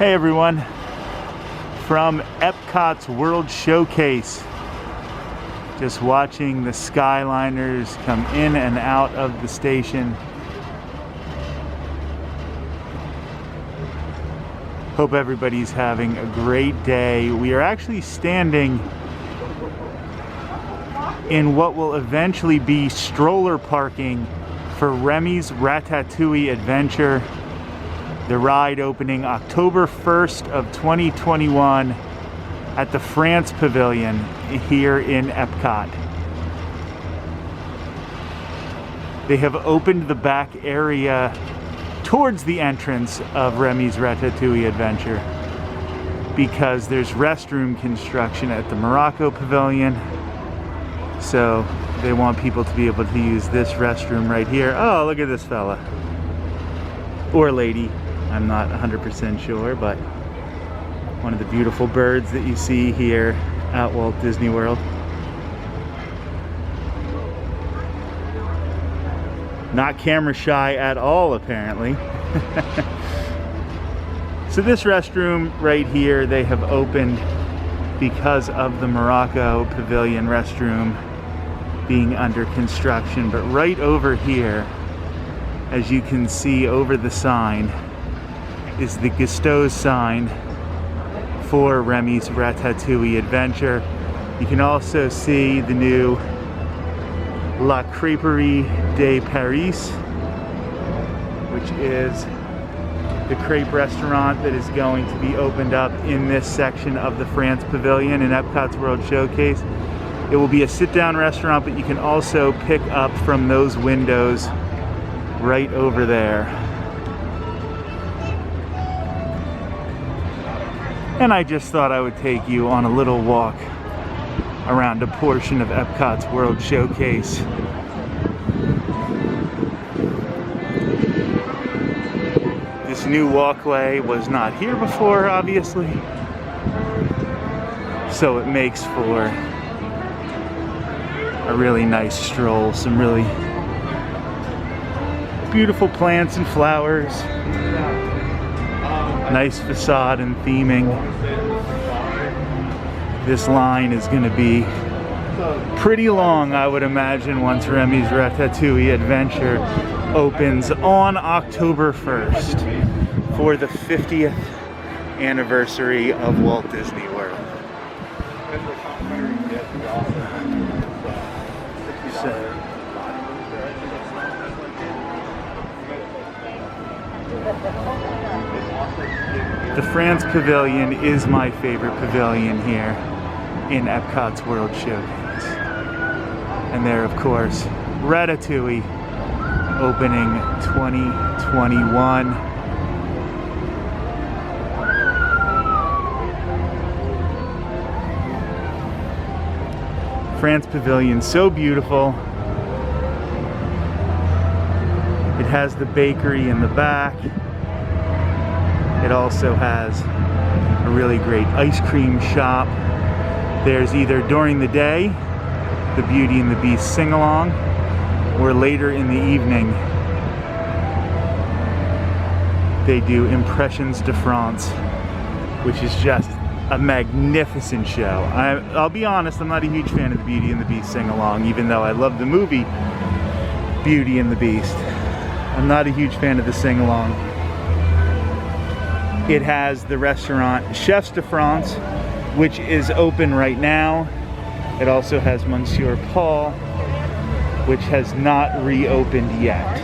Hey everyone, from Epcot's World Showcase. Just watching the Skyliners come in and out of the station. Hope everybody's having a great day. We are actually standing in what will eventually be stroller parking for Remi's Ratatouille adventure. The ride opening October 1st of 2021 at the France Pavilion here in Epcot. They have opened the back area towards the entrance of Remi's Ratatouille adventure because there's restroom construction at the Morocco Pavilion. So they want people to be able to use this restroom right here. Oh, look at this fella. Or lady. I'm not 100% sure, but one of the beautiful birds that you see here at Walt Disney World. Not camera shy at all, apparently. So this restroom right here, they have opened because of the Morocco Pavilion restroom being under construction. But right over here, as you can see over the sign, is the Gusteau's sign for Remi's Ratatouille adventure. You can also see the new La Crêperie de Paris, which is the crepe restaurant that is going to be opened up in this section of the France Pavilion in Epcot's World Showcase. It will be a sit-down restaurant, but you can also pick up from those windows right over there. And I just thought I would take you on a little walk around a portion of Epcot's World Showcase. This new walkway was not here before, obviously, so it makes for a really nice stroll. Some really beautiful plants and flowers. Nice facade and theming. This line is going to be pretty long, I would imagine, once Remi's Ratatouille adventure opens on October 1st for the 50th anniversary of Walt Disney World. The France Pavilion is my favorite pavilion here in Epcot's World Showcase. And there, of course, Ratatouille opening 2021. France Pavilion, so beautiful. It has the bakery in the back. It also has a really great ice cream shop. There's either during the day, the Beauty and the Beast sing-along, or later in the evening, they do Impressions de France, which is just a magnificent show. I'll be honest, I'm not a huge fan of the Beauty and the Beast sing-along, even though I love the movie Beauty and the Beast. I'm not a huge fan of the sing-along. It has the restaurant Chefs de France, which is open right now. It also has Monsieur Paul, which has not reopened yet.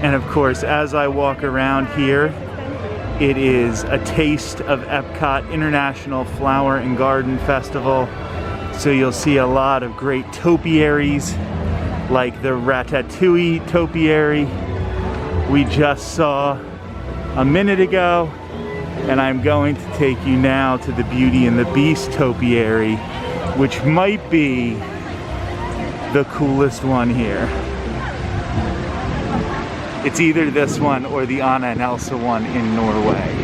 And of course, as I walk around here, it is a taste of Epcot International Flower and Garden Festival. So you'll see a lot of great topiaries, like the Ratatouille topiary we just saw a minute ago, and I'm going to take you now to the Beauty and the Beast topiary, which might be the coolest one here. It's either this one or the Anna and Elsa one in Norway.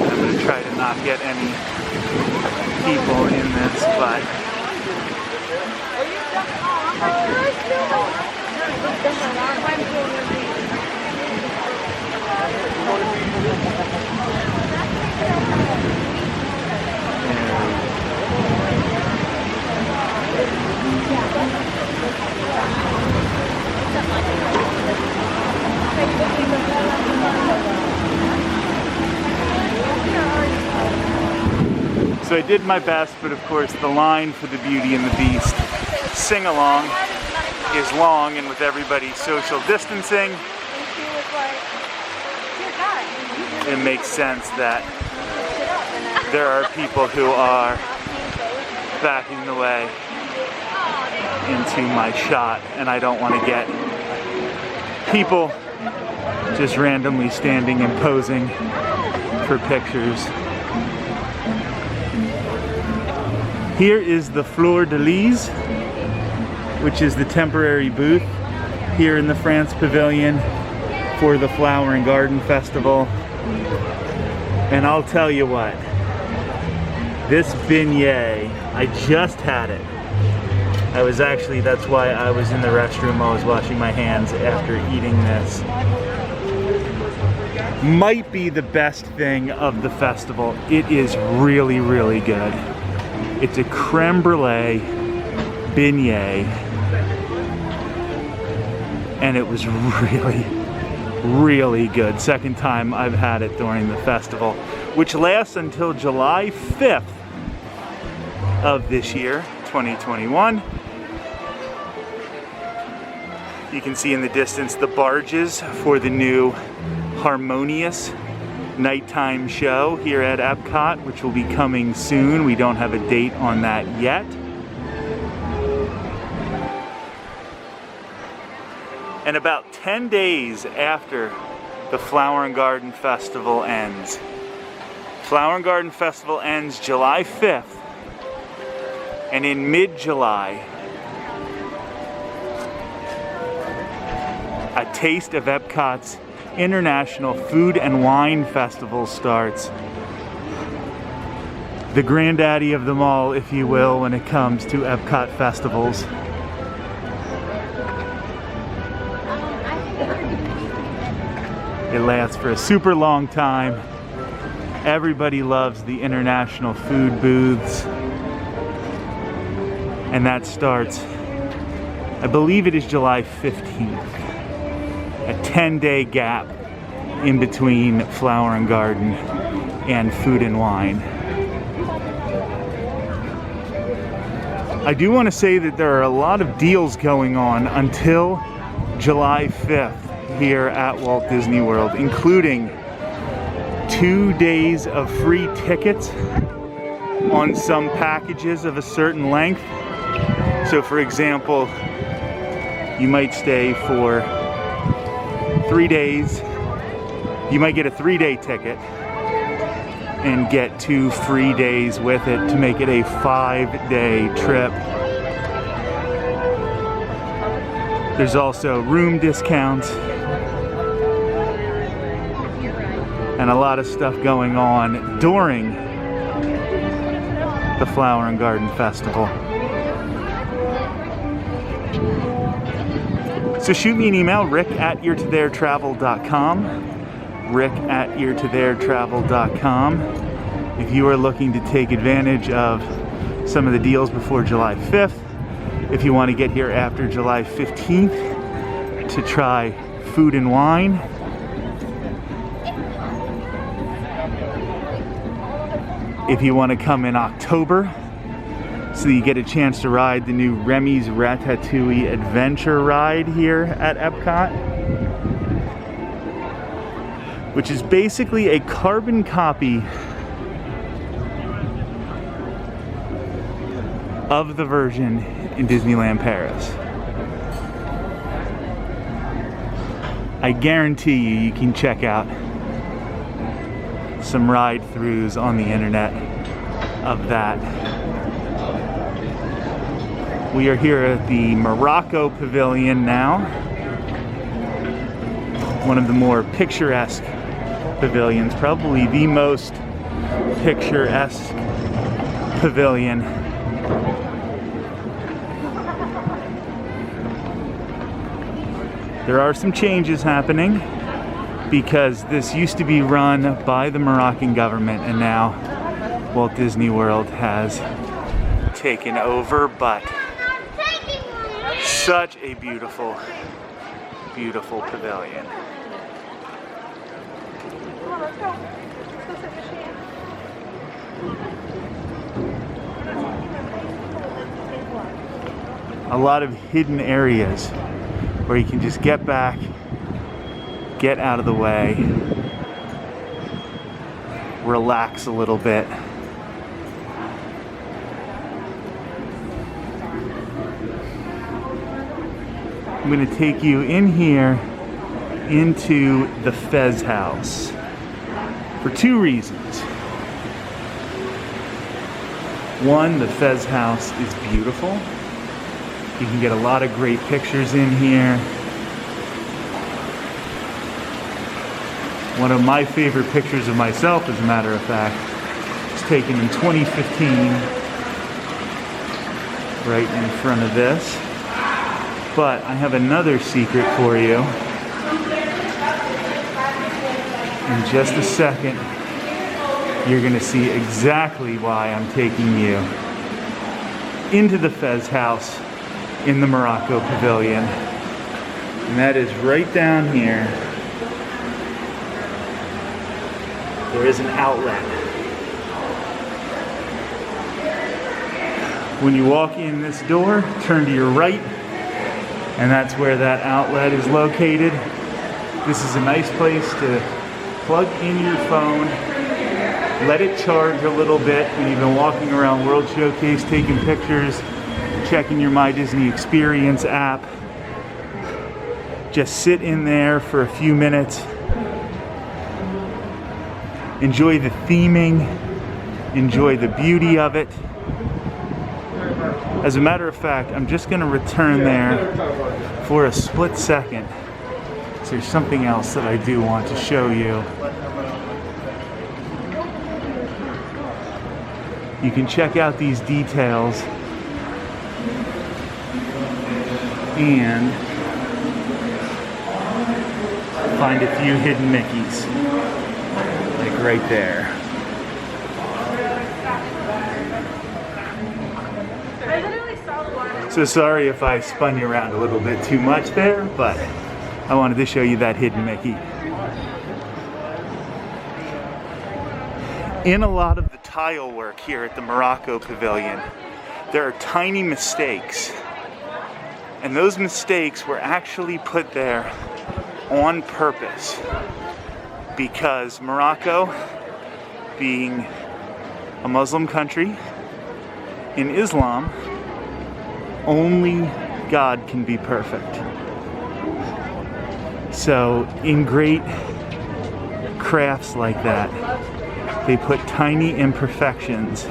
I'm going to try to not get any people in this, but So I did my best, but of course the line for the Beauty and the Beast sing-along is long, and with everybody social distancing, it makes sense that there are people who are backing the way into my shot, and I don't want to get people just randomly standing and posing for pictures. Here is the Fleur de Lis, which is the temporary booth here in the France Pavilion for the Flower and Garden Festival. And I'll tell you what, this beignet, I just had it. That's why I was in the restroom. I was washing my hands after eating this. Might be the best thing of the festival. It is really, really good. It's a creme brulee beignet, and it was really, really good. Second time I've had it during the festival, which lasts until July 5th of this year, 2021. You can see in the distance the barges for the new Harmonious nighttime show here at Epcot, which will be coming soon. We don't have a date on that yet. And about 10 days after the Flower and Garden Festival ends. Flower and Garden Festival ends July 5th. And in mid-July, a taste of Epcot's International Food and Wine Festival starts. The granddaddy of them all, if you will, when it comes to Epcot festivals. It lasts for a super long time. Everybody loves the international food booths. And that starts, I believe it is July 15th. A 10-day gap in between Flower and Garden and Food and Wine. I do want to say that there are a lot of deals going on until July 5th here at Walt Disney World, including 2 days of free tickets on some packages of a certain length. So for example, you might stay for 3 days. You might get a 3-day ticket and get 2 free days with it to make it a 5-day trip. There's also room discounts and a lot of stuff going on during the Flower and Garden Festival. So shoot me an email, rick@eartotheretravel.com, rick@eartotheretravel.com, if you are looking to take advantage of some of the deals before July 5th, if you want to get here after July 15th to try Food and Wine, if you want to come in October, so you get a chance to ride the new Remi's Ratatouille adventure ride here at Epcot, which is basically a carbon copy of the version in Disneyland Paris. I guarantee you can check out some ride-throughs on the internet of that. We are here at the Morocco Pavilion now, one of the more picturesque pavilions, probably the most picturesque pavilion. There are some changes happening because this used to be run by the Moroccan government and now Walt Disney World has taken over, but such a beautiful, beautiful pavilion. A lot of hidden areas where you can just get back, get out of the way, relax a little bit. I'm going to take you in here into the Fez House for two reasons. One, the Fez House is beautiful. You can get a lot of great pictures in here. One of my favorite pictures of myself, as a matter of fact, was taken in 2015, right in front of this. But I have another secret for you. In just a second, you're going to see exactly why I'm taking you into the Fez House in the Morocco Pavilion. And that is right down here. There is an outlet. When you walk in this door, turn to your right, and that's where that outlet is located. This is a nice place to plug in your phone, let it charge a little bit when you've been walking around World Showcase taking pictures, checking your My Disney Experience app. Just sit in there for a few minutes. Enjoy the theming. Enjoy the beauty of it. As a matter of fact, I'm just going to return there for a split second. So there's something else that I do want to show you. You can check out these details and find a few hidden Mickeys, like right there. So sorry if I spun you around a little bit too much there, but I wanted to show you that hidden Mickey. In a lot of the tile work here at the Morocco Pavilion, there are tiny mistakes. And those mistakes were actually put there on purpose because Morocco, being a Muslim country, in Islam, only God can be perfect. So in great crafts like that, they put tiny imperfections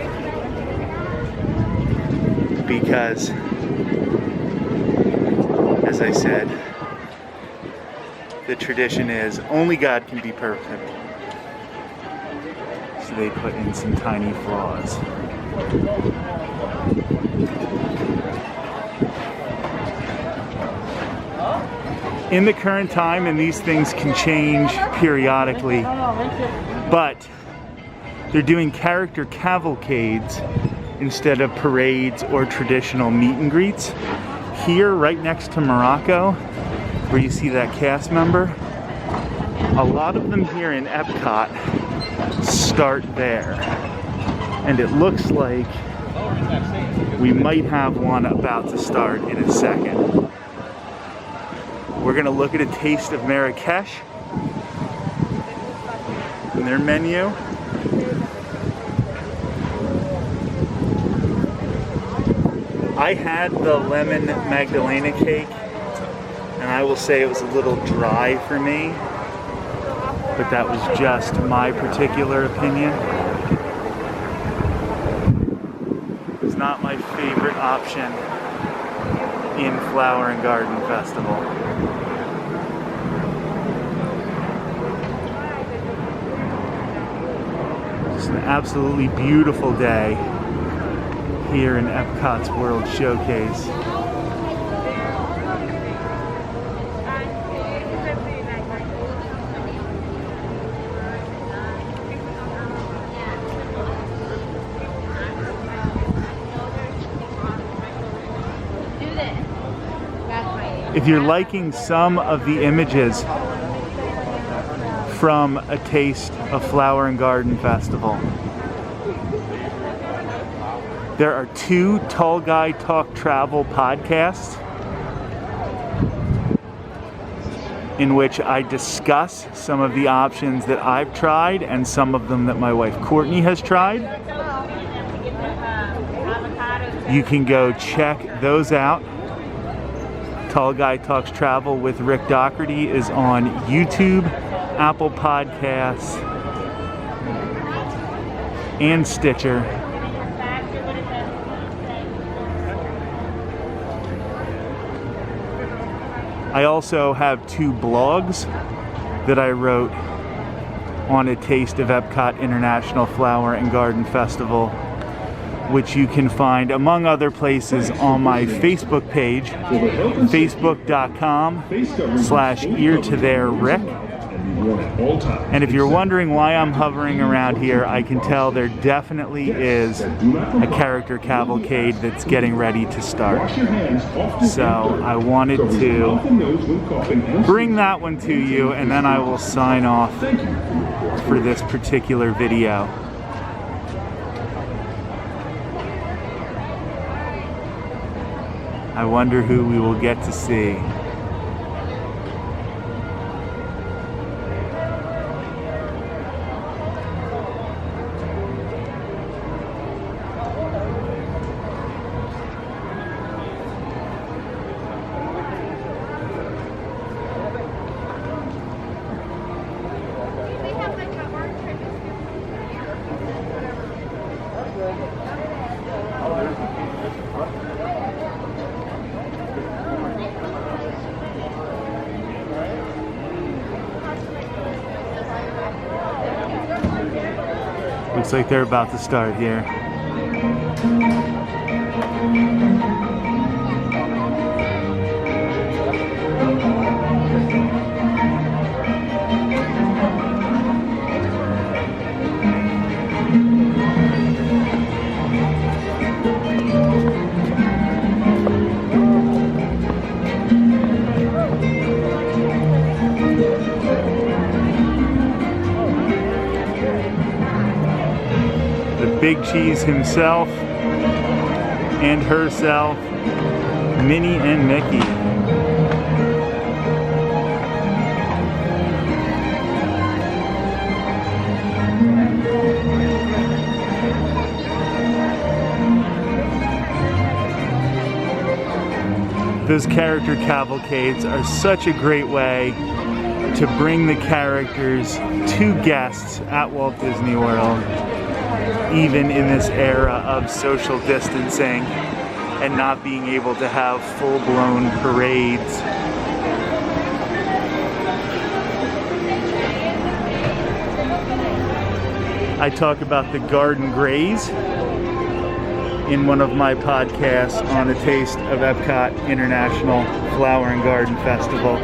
because, as I said, the tradition is only God can be perfect. So they put in some tiny flaws. In the current time, and these things can change periodically, but they're doing character cavalcades instead of parades or traditional meet and greets. Here, right next to Morocco, where you see that cast member, a lot of them here in Epcot start there. And it looks like we might have one about to start in a second. We're gonna look at a taste of Marrakesh and their menu. I had the lemon Magdalena cake, and I will say it was a little dry for me, but that was just my particular opinion. It's not my favorite option in Flower and Garden Festival. Just an absolutely beautiful day here in Epcot's World Showcase. If you're liking some of the images from A Taste of Flower and Garden Festival, there are 2 Tall Guy Talk Travel podcasts in which I discuss some of the options that I've tried and some of them that my wife Courtney has tried. You can go check those out. Tall Guy Talks Travel with Rick Doherty is on YouTube, Apple Podcasts, and Stitcher. I also have 2 blogs that I wrote on A Taste of Epcot International Flower and Garden Festival, which you can find, among other places, on my Facebook page, facebook.com/eartothererick. And if you're wondering why I'm hovering around here, I can tell there definitely is a character cavalcade that's getting ready to start. So I wanted to bring that one to you, and then I will sign off for this particular video. I wonder who we will get to see. Looks like they're about to start here. Big Cheese himself and herself, Minnie and Mickey. Those character cavalcades are such a great way to bring the characters to guests at Walt Disney World, even in this era of social distancing and not being able to have full-blown parades. I talk about the Garden Grays in one of my podcasts on A Taste of Epcot International Flower and Garden Festival.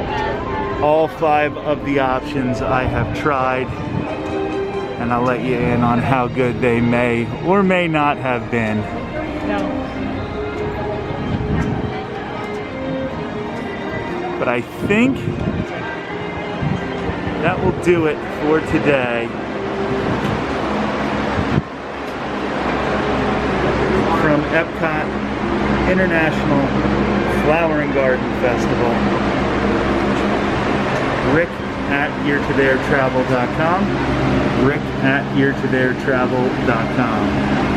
All 5 of the options I have tried, and I'll let you in on how good they may or may not have been. But I think that will do it for today. From Epcot International Flower and Garden Festival, Rick at eartothertravel.com. Rick at eartothertravel.com.